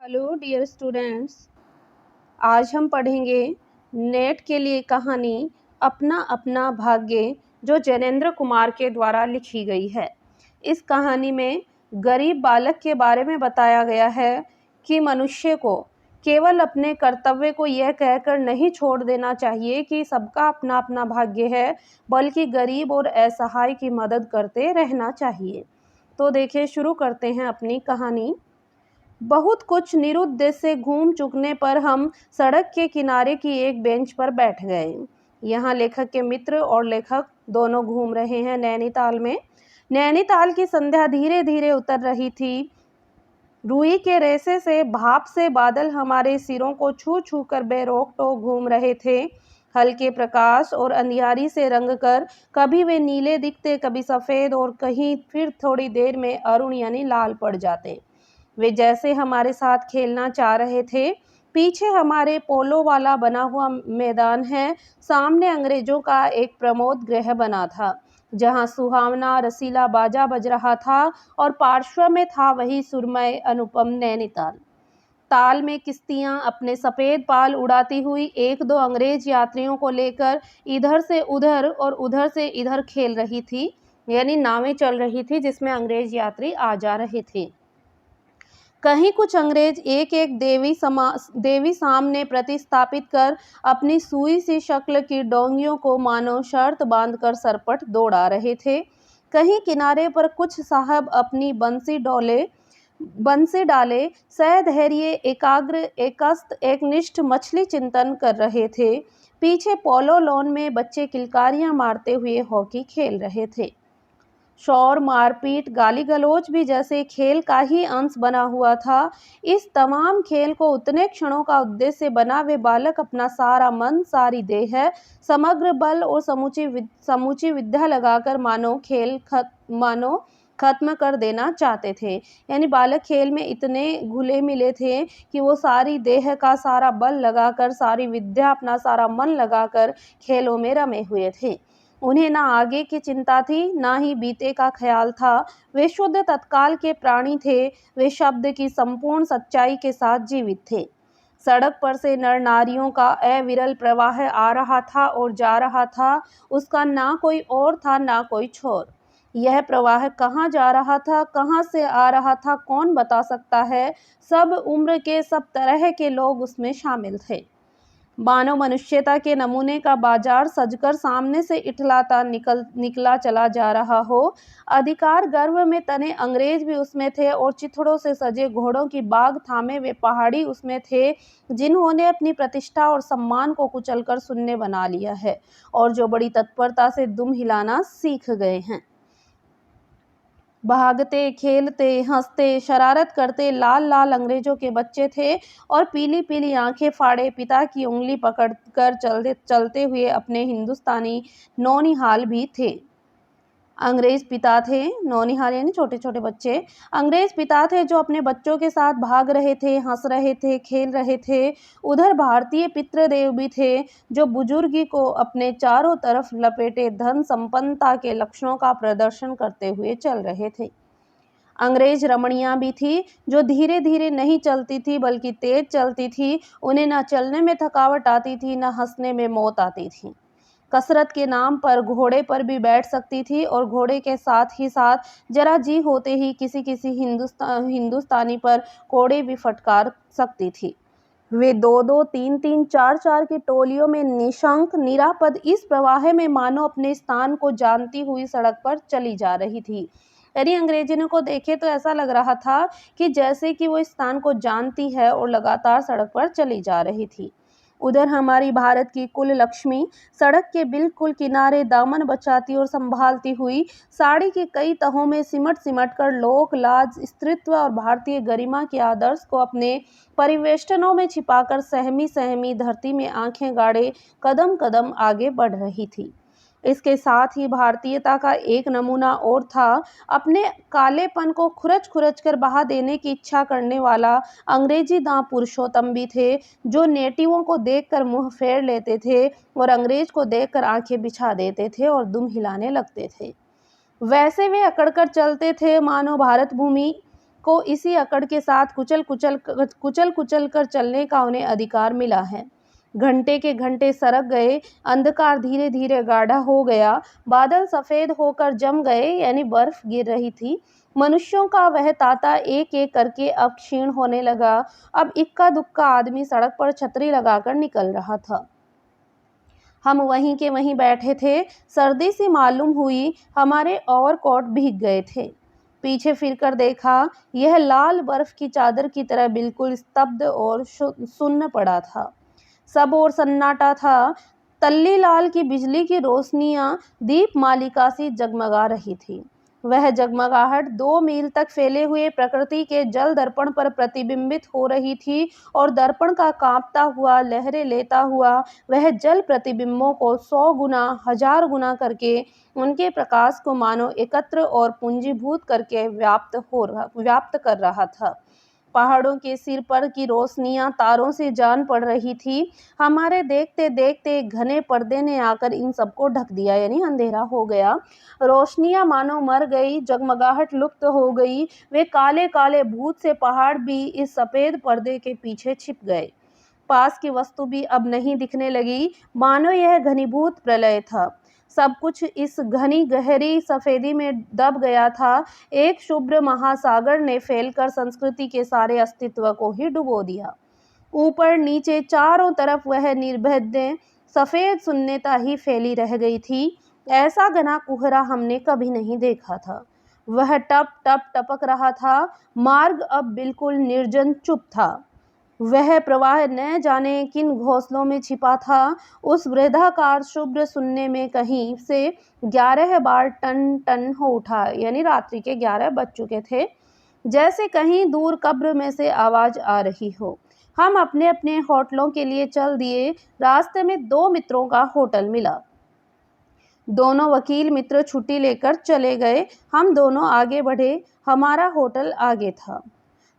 Hello dear students. आज हम पढ़ेंगे नेट के लिए कहानी अपना अपना भाग्य, जो जैनेंद्र कुमार के द्वारा लिखी गई है। इस कहानी में गरीब बालक के बारे में बताया गया है कि मनुष्य को केवल अपने कर्तव्य को यह कहकर नहीं छोड़ देना चाहिए कि सबका अपना अपना भाग्य है, बल्कि गरीब और असहाय की मदद करते रहना चाहिए। तो देखिए, शुरू करते हैं अपनी कहानी। बहुत कुछ निरुद्देश्य से घूम चुकने पर हम सड़क के किनारे की एक बेंच पर बैठ गए। यहाँ लेखक के मित्र और लेखक दोनों घूम रहे हैं नैनीताल में। नैनीताल की संध्या धीरे धीरे उतर रही थी। रुई के रेशे से भाप से बादल हमारे सिरों को छू छू कर बेरोक टोक घूम रहे थे। हल्के प्रकाश और अंधियारी से रंग कर कभी वे नीले दिखते, कभी सफ़ेद, और कहीं फिर थोड़ी देर में अरुण यानी लाल पड़ जाते। वे जैसे हमारे साथ खेलना चाह रहे थे। पीछे हमारे पोलो वाला बना हुआ मैदान है। सामने अंग्रेजों का एक प्रमोद गृह बना था, जहां सुहावना रसीला बाजा बज रहा था, और पार्श्व में था वही सुरमय अनुपम नैनीताल। ताल में किश्तियां अपने सफ़ेद पाल उड़ाती हुई एक दो अंग्रेज यात्रियों को लेकर इधर से उधर और उधर से इधर खेल रही थी, यानी नावें चल रही थी जिसमें अंग्रेज यात्री आ जा रहे थे। कहीं कुछ अंग्रेज एक एक देवी सामने प्रतिस्थापित कर अपनी सुई सी शक्ल की डोंगियों को मानो शर्त बांधकर सरपट दौड़ा रहे थे। कहीं किनारे पर कुछ साहब अपनी बंसी डाले सधैर्य एकाग्र एकस्त एकनिष्ठ मछली चिंतन कर रहे थे। पीछे पोलो लॉन में बच्चे किलकारियां मारते हुए हॉकी खेल रहे थे। शौर, मारपीट, गाली गलौज भी जैसे खेल का ही अंश बना हुआ था। इस तमाम खेल को उतने क्षणों का उद्देश्य बना वे बालक अपना सारा मन, सारी देह, समग्र बल और समूची विद्या लगाकर मानो खत्म कर देना चाहते थे। यानी बालक खेल में इतने घुले मिले थे कि वो सारी देह का सारा बल लगाकर, सारी विद्या, अपना सारा मन लगाकर खेलों में रमे हुए थे। उन्हें ना आगे की चिंता थी, ना ही बीते का ख्याल था। वे शुद्ध तत्काल के प्राणी थे। वे शब्द की संपूर्ण सच्चाई के साथ जीवित थे। सड़क पर से नर नारियों का अविरल प्रवाह आ रहा था और जा रहा था। उसका ना कोई और था, ना कोई छोर। यह प्रवाह कहाँ जा रहा था, कहाँ से आ रहा था, कौन बता सकता है। सब उम्र के, सब तरह के लोग उसमें शामिल थे। मानव मनुष्यता के नमूने का बाजार सजकर सामने से इठलाता निकला चला जा रहा हो। अधिकार गर्व में तने अंग्रेज भी उसमें थे, और चिथड़ों से सजे घोड़ों की बाग थामे वे पहाड़ी उसमें थे, जिन्होंने अपनी प्रतिष्ठा और सम्मान को कुचलकर शून्य बना लिया है, और जो बड़ी तत्परता से दुम हिलाना सीख गए हैं। भागते, खेलते, हंसते, शरारत करते लाल लाल अंग्रेजों के बच्चे थे, और पीली पीली आंखें फाड़े पिता की उंगली पकड़कर चलते हुए अपने हिंदुस्तानी नौनिहाल भी थे। अंग्रेज पिता थे, नौनिहाल यानी छोटे छोटे बच्चे। अंग्रेज पिता थे जो अपने बच्चों के साथ भाग रहे थे, हंस रहे थे, खेल रहे थे। उधर भारतीय पितृदेव भी थे, जो बुजुर्गी को अपने चारों तरफ लपेटे धन संपन्नता के लक्षणों का प्रदर्शन करते हुए चल रहे थे। अंग्रेज रमणियां भी थी, जो धीरे धीरे नहीं चलती थी बल्कि तेज चलती थी। उन्हें न चलने में थकावट आती थी, न हंसने में मौत आती थी। कसरत के नाम पर घोड़े पर भी बैठ सकती थी, और घोड़े के साथ ही साथ जरा जी होते ही किसी किसी हिंदुस्तानी पर कोड़े भी फटकार सकती थी। वे दो दो, तीन तीन, चार चार की टोलियों में निशंक निरापद इस प्रवाह में मानो अपने स्थान को जानती हुई सड़क पर चली जा रही थी। यानी अंग्रेजों को देखे तो ऐसा लग रहा था कि जैसे कि वो इस स्थान को जानती है और लगातार सड़क पर चली जा रही थी। उधर हमारी भारत की कुल लक्ष्मी सड़क के बिल्कुल किनारे दामन बचाती और संभालती हुई, साड़ी की कई तहों में सिमट सिमट कर लोक लाज, स्त्रीत्व और भारतीय गरिमा के आदर्श को अपने परिवेष्टनों में छिपाकर सहमी सहमी धरती में आंखें गाड़े कदम कदम आगे बढ़ रही थी। इसके साथ ही भारतीयता का एक नमूना और था। अपने कालेपन को खुरच खुरच कर बहा देने की इच्छा करने वाला अंग्रेजी दां पुरुषोत्तम भी थे, जो नेटिवों को देखकर मुंह फेर लेते थे और अंग्रेज को देखकर आंखें बिछा देते थे और दुम हिलाने लगते थे। वैसे वे अकड़कर चलते थे, मानो भारत भूमि को इसी अकड़ के साथ कुचल कुचल कर चलने का उन्हें अधिकार मिला है। घंटे के घंटे सरक गए, अंधकार धीरे धीरे गाढ़ा हो गया, बादल सफेद होकर जम गए, यानी बर्फ गिर रही थी। मनुष्यों का वह तांता एक एक करके अब क्षीण होने लगा। अब इक्का दुक्का आदमी सड़क पर छतरी लगाकर निकल रहा था। हम वहीं के वहीं बैठे थे। सर्दी सी मालूम हुई, हमारे ओवरकोट भीग गए थे। पीछे फिरकर देखा, यह लाल बर्फ की चादर की तरह बिल्कुल स्तब्ध और सुन्न पड़ा था। सब ओर सन्नाटा था। तल्ली लाल की बिजली की रोशनियां दीप मालिका सी जगमगा रही थी। वह जगमगाहट 2 मील तक फैले हुए प्रकृति के जल दर्पण पर प्रतिबिंबित हो रही थी और दर्पण का कांपता हुआ, लहरें लेता हुआ वह जल प्रतिबिंबों को 100 गुना, 1000 गुना करके उनके प्रकाश को मानो एकत्र और पूंजीभूत करके व्याप्त कर रहा था। पहाड़ों के सिर पर की रोशनियां तारों से जान पड़ रही थी। हमारे देखते देखते एक घने पर्दे ने आकर इन सबको ढक दिया, यानी अंधेरा हो गया। रोशनियां मानो मर गई, जगमगाहट लुप्त हो गई। वे काले काले भूत से पहाड़ भी इस सफेद पर्दे के पीछे छिप गए। पास की वस्तु भी अब नहीं दिखने लगी, मानो यह घनीभूत प्रलय था। सब कुछ इस घनी गहरी सफेदी में दब गया था। एक शुभ्र महासागर ने फैलकर संस्कृति के सारे अस्तित्व को ही डुबो दिया। ऊपर नीचे चारों तरफ वह निर्भेद्य सफेद शून्यता ही फैली रह गई थी। ऐसा घना कोहरा हमने कभी नहीं देखा था। वह टप टप टपक रहा था। मार्ग अब बिल्कुल निर्जन चुप था। वह प्रवाह न जाने किन घोंसलों में छिपा था। उस वृद्धाकार शुभ्र शून्य में कहीं से 11 बार टन टन हो उठा, यानी रात्रि के 11 बज चुके थे। जैसे कहीं दूर कब्र में से आवाज आ रही हो। हम अपने अपने होटलों के लिए चल दिए। रास्ते में 2 मित्रों का होटल मिला। दोनों वकील मित्र छुट्टी लेकर चले गए। हम दोनों आगे बढ़े। हमारा होटल आगे था।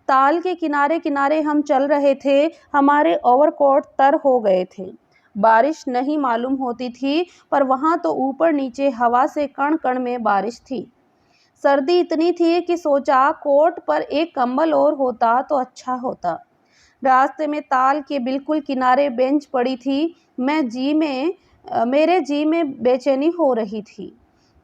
ताल के किनारे किनारे हम चल रहे थे। हमारे ओवरकोट तर हो गए थे। बारिश नहीं मालूम होती थी, पर वहां तो ऊपर नीचे हवा से कण कण में बारिश थी। सर्दी इतनी थी कि सोचा कोट पर एक कंबल और होता तो अच्छा होता। रास्ते में ताल के बिल्कुल किनारे बेंच पड़ी थी। मेरे जी में बेचैनी हो रही थी।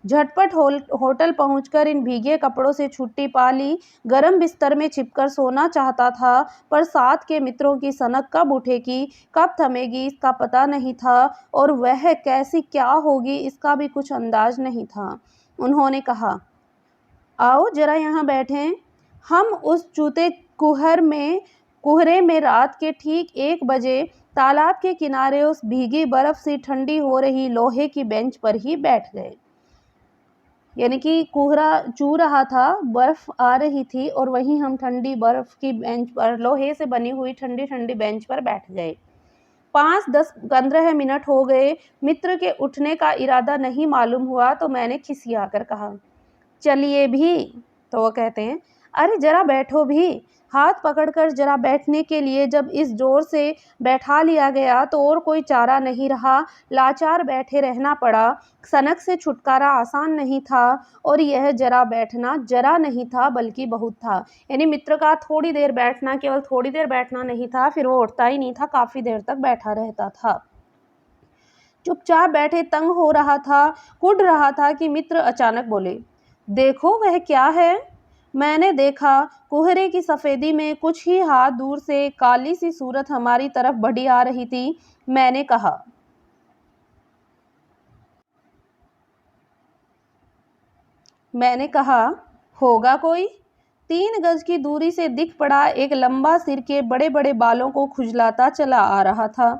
झटपट होटल पहुंचकर इन भीगे कपड़ों से छुट्टी पा ली। गर्म बिस्तर में छिपकर सोना चाहता था, पर साथ के मित्रों की सनक कब उठेगी, कब थमेगी, इसका पता नहीं था, और वह कैसी क्या होगी इसका भी कुछ अंदाज नहीं था। उन्होंने कहा, आओ जरा यहाँ बैठें। हम उस चूते कुहरे में रात के ठीक 1 बजे तालाब के किनारे उस भीगी बर्फ से ठंडी हो रही लोहे की बेंच पर ही बैठ गए। यानी कि कोहरा चू रहा था, बर्फ आ रही थी, और वहीं हम ठंडी बर्फ की बेंच पर, लोहे से बनी हुई ठंडी ठंडी बेंच पर बैठ गए। 5, 10, 15 मिनट हो गए। मित्र के उठने का इरादा नहीं मालूम हुआ तो मैंने खिसियाकर कहा, चलिए भी। तो वो कहते हैं, अरे जरा बैठो भी। हाथ पकड़कर जरा बैठने के लिए जब इस जोर से बैठा लिया गया तो और कोई चारा नहीं रहा। लाचार बैठे रहना पड़ा। सनक से छुटकारा आसान नहीं था, और यह जरा बैठना जरा नहीं था बल्कि बहुत था। यानी मित्र का थोड़ी देर बैठना केवल थोड़ी देर बैठना नहीं था, फिर वो उठता ही नहीं था, काफी देर तक बैठा रहता था। चुपचाप बैठे तंग हो रहा था, कुढ़ रहा था कि मित्र अचानक बोले, देखो वह क्या है। मैंने देखा, कोहरे की सफेदी में कुछ ही हाथ दूर से काली सी सूरत हमारी तरफ बढ़ी आ रही थी। मैंने कहा, होगा कोई। 3 गज की दूरी से दिख पड़ा एक लंबा सिर के बड़े बड़े बालों को खुजलाता चला आ रहा था।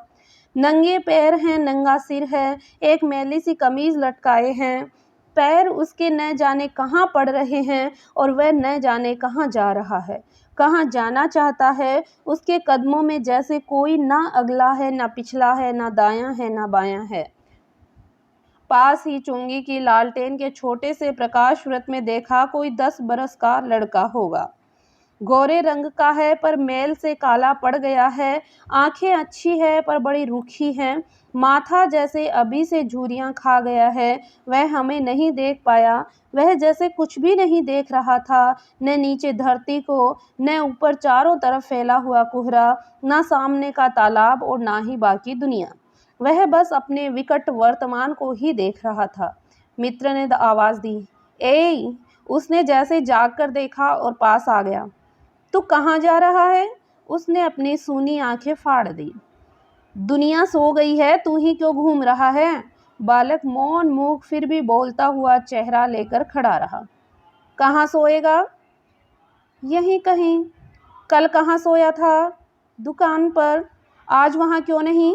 नंगे पैर हैं, नंगा सिर है, एक मैली सी कमीज लटकाए हैं। पैर उसके न जाने कहाँ पड़ रहे हैं, और वह न जाने कहाँ जा रहा है, कहाँ जाना चाहता है। उसके कदमों में जैसे कोई ना अगला है, ना पिछला है, ना दायां है, ना बायां है। पास ही चुंगी की लालटेन के छोटे से प्रकाश वृत्त में देखा, कोई 10 बरस का लड़का होगा। गोरे रंग का है पर मैल से काला पड़ गया है। आंखें अच्छी है पर बड़ी रूखी हैं। माथा जैसे अभी से झुर्रियाँ खा गया है। वह हमें नहीं देख पाया। वह जैसे कुछ भी नहीं देख रहा था, न नीचे धरती को, न ऊपर चारों तरफ फैला हुआ कोहरा, न सामने का तालाब और ना ही बाकी दुनिया। वह बस अपने विकट वर्तमान को ही देख रहा था। मित्र ने आवाज़ दी, "एई!" उसने जैसे जाग कर देखा और पास आ गया। "तू कहाँ जा रहा है?" उसने अपनी सूनी आंखें फाड़ दी। "दुनिया सो गई है, तू ही क्यों घूम रहा है?" बालक मौन मूक फिर भी बोलता हुआ चेहरा लेकर खड़ा रहा। "कहाँ सोएगा?" "यहीं कहीं।" "कल कहाँ सोया था?" "दुकान पर।" "आज वहाँ क्यों नहीं?"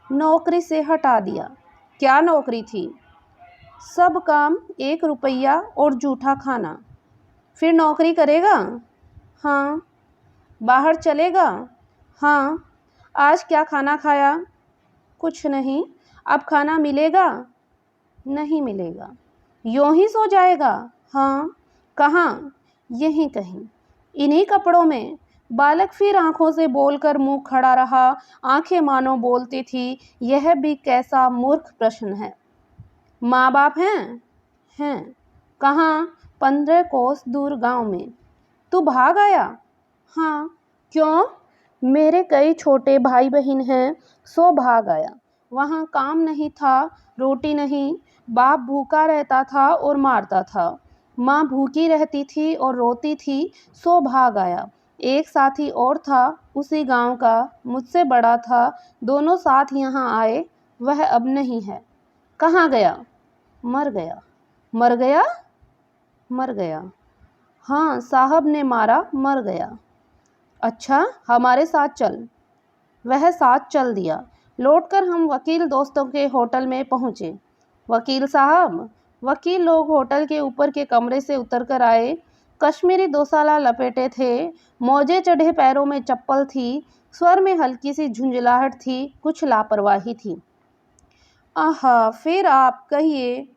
"नौकरी से हटा दिया।" "क्या नौकरी थी?" "सब काम, 1 रुपया और जूठा खाना।" "फिर नौकरी करेगा?" "हाँ।" "बाहर चलेगा?" "हाँ।" "आज क्या खाना खाया?" "कुछ नहीं।" "अब खाना मिलेगा?" "नहीं मिलेगा।" "यूं ही सो जाएगा?" "हाँ।" "कहाँ?" "यहीं कहीं।" "इन्हीं कपड़ों में?" बालक फिर आंखों से बोलकर मुंह खड़ा रहा। आंखें मानो बोलती थी, यह भी कैसा मूर्ख प्रश्न है। "माँ बाप हैं?" "हैं।" "कहाँ?" "15 कोस दूर गांव में।" "तू भाग आया?" "हाँ।" "क्यों?" "मेरे कई छोटे भाई बहन हैं, सो भाग आया। वहाँ काम नहीं था, रोटी नहीं। बाप भूखा रहता था और मारता था। माँ भूखी रहती थी और रोती थी, सो भाग आया। एक साथी और था, उसी गांव का, मुझसे बड़ा था। दोनों साथ यहाँ आए। वह अब नहीं है।" "कहाँ गया?" "मर गया।" "मर गया?" "मर गया।" "हाँ, साहब ने मारा, मर गया।" "अच्छा, हमारे साथ चल।" वह साथ चल दिया। लौटकर हम वकील दोस्तों के होटल में पहुँचे। "वकील साहब।" वकील लोग होटल के ऊपर के कमरे से उतरकर आए। कश्मीरी दोसाला लपेटे थे, मोजे चढ़े पैरों में चप्पल थी, स्वर में हल्की सी झुंझलाहट थी, कुछ लापरवाही थी। "आहा, फिर आप कहिए।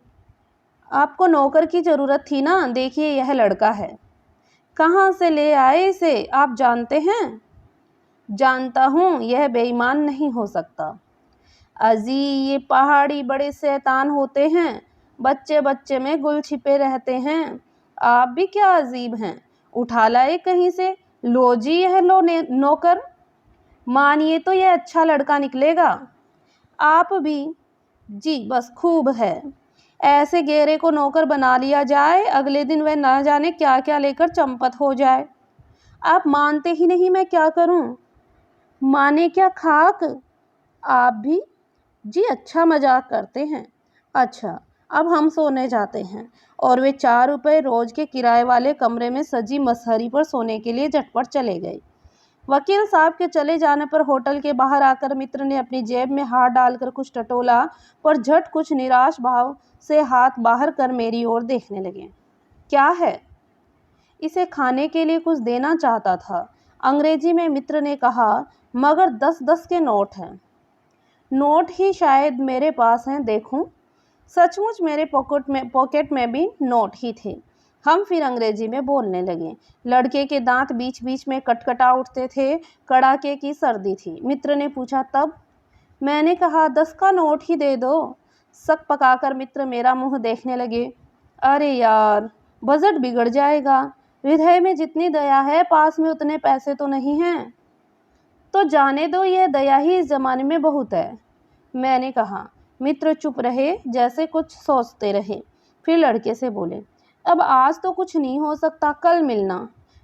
आपको नौकर की ज़रूरत थी ना? देखिए यह लड़का है।" "कहाँ से ले आए इसे, आप जानते हैं?" "जानता हूँ, यह बेईमान नहीं हो सकता।" "अजी, ये पहाड़ी बड़े शैतान होते हैं। बच्चे बच्चे में गुल छिपे रहते हैं। आप भी क्या अजीब हैं। उठा लाए कहीं से। लो जी, यह लो नौकर। मानिए तो यह अच्छा लड़का निकलेगा। आप भी।" "जी बस खूब है। ऐसे गेरे को नौकर बना लिया जाए, अगले दिन वह न जाने क्या क्या लेकर चंपत हो जाए। आप मानते ही नहीं, मैं क्या करूं?" "माने क्या खाक। आप भी।" "जी अच्छा मजाक करते हैं। अच्छा, अब हम सोने जाते हैं।" और वे 4 रुपये रोज के किराए वाले कमरे में सजी मसहरी पर सोने के लिए झटपट चले गए। वकील साहब के चले जाने पर होटल के बाहर आकर मित्र ने अपनी जेब में हाथ डालकर कुछ टटोला, पर झट कुछ निराश भाव से हाथ बाहर कर मेरी ओर देखने लगे। "क्या है?" "इसे खाने के लिए कुछ देना चाहता था।" अंग्रेजी में मित्र ने कहा, "मगर 10-10 के नोट हैं।" "नोट ही शायद मेरे पास हैं, देखूं?" सचमुच मेरे पॉकेट में भी नोट ही थे। हम फिर अंग्रेजी में बोलने लगे। लड़के के दांत बीच बीच में कटकटा उठते थे। कड़ाके की सर्दी थी। मित्र ने पूछा, "तब?" मैंने कहा, 10 का नोट ही दे दो।" सक पकाकर मित्र मेरा मुंह देखने लगे। "अरे यार, बजट बिगड़ जाएगा। हृदय में जितनी दया है, पास में उतने पैसे तो नहीं हैं।" "तो जाने दो, यह दया ही इस जमाने में बहुत है।" मैंने कहा। मित्र चुप रहे, जैसे कुछ सोचते रहे। फिर लड़के से बोले, "अब आज तो कुछ नहीं हो सकता, कल मिलना।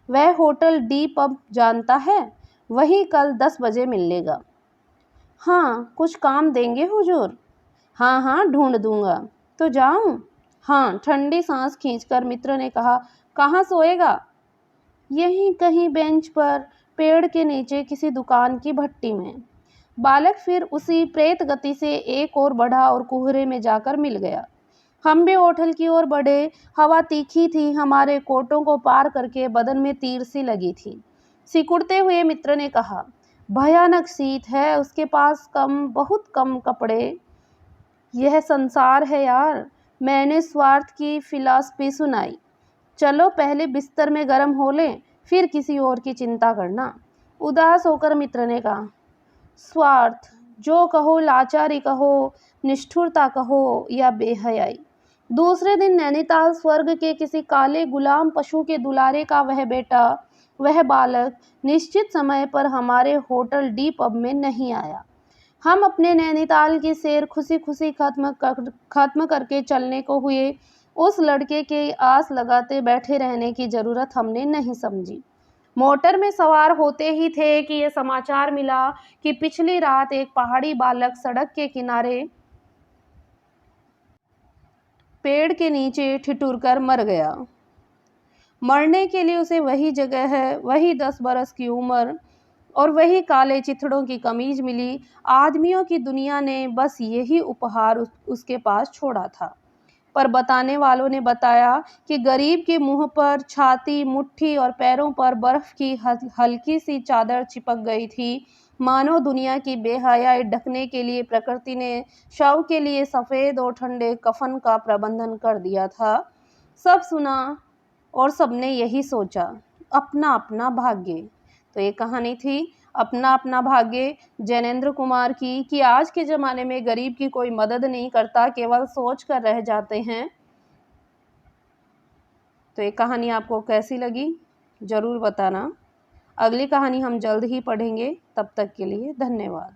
वह होटल डी पब जानता है, वहीं कल 10 बजे मिल लेगा।" "हाँ, कुछ काम देंगे हुजूर?" "हाँ हाँ, ढूंढ दूंगा।" "तो जाऊं?" "हाँ।" ठंडी सांस खींचकर मित्र ने कहा, "कहाँ सोएगा?" "यहीं कहीं बेंच पर, पेड़ के नीचे किसी दुकान की भट्टी में।" बालक फिर उसी प्रेत गति से एक और बढ़ा और कुहरे में जाकर मिल गया। हम भी होटल की ओर बढ़े। हवा तीखी थी, हमारे कोटों को पार करके बदन में तीर सी लगी थी। सिकुड़ते हुए मित्र ने कहा, "भयानक शीत है, उसके पास बहुत कम कपड़े। यह संसार है यार।" मैंने स्वार्थ की फिलॉसफी सुनाई। "चलो पहले बिस्तर में गर्म हो लें, फिर किसी और की चिंता करना। उदास होकर मित्र ने कहा, स्वार्थ, जो कहो, लाचारी कहो, निष्ठुरता कहो या बेहयाई। दूसरे दिन नैनीताल स्वर्ग के किसी काले गुलाम पशु के दुलारे का वह बेटा, वह बालक निश्चित समय पर हमारे होटल डी पब में नहीं आया। हम अपने नैनीताल की सैर खुशी खुशी खत्म करके चलने को हुए। उस लड़के के आस लगाते बैठे रहने की जरूरत हमने नहीं समझी। मोटर में सवार होते ही थे कि ये समाचार मिला कि पिछली रात एक पहाड़ी बालक सड़क के किनारे पेड़ के नीचे ठिठुरकर मर गया। मरने के लिए उसे वही जगह है, वही 10 बरस की उम्र और वही काले चिथड़ों की कमीज मिली। आदमियों की दुनिया ने बस यही उपहार उसके पास छोड़ा था। पर बताने वालों ने बताया कि गरीब के मुंह पर, छाती, मुट्ठी और पैरों पर बर्फ की हल्की सी चादर चिपक गई थी। मानो दुनिया की बेहयाई ढकने के लिए प्रकृति ने शव के लिए सफ़ेद और ठंडे कफन का प्रबंधन कर दिया था। सब सुना और सबने यही सोचा, अपना अपना भाग्य। तो ये कहानी थी अपना अपना भाग्य जैनेंद्र कुमार की, कि आज के ज़माने में गरीब की कोई मदद नहीं करता, केवल सोच कर रह जाते हैं। तो ये कहानी आपको कैसी लगी ज़रूर बताना। अगली कहानी हम जल्द ही पढ़ेंगे। तब तक के लिए धन्यवाद।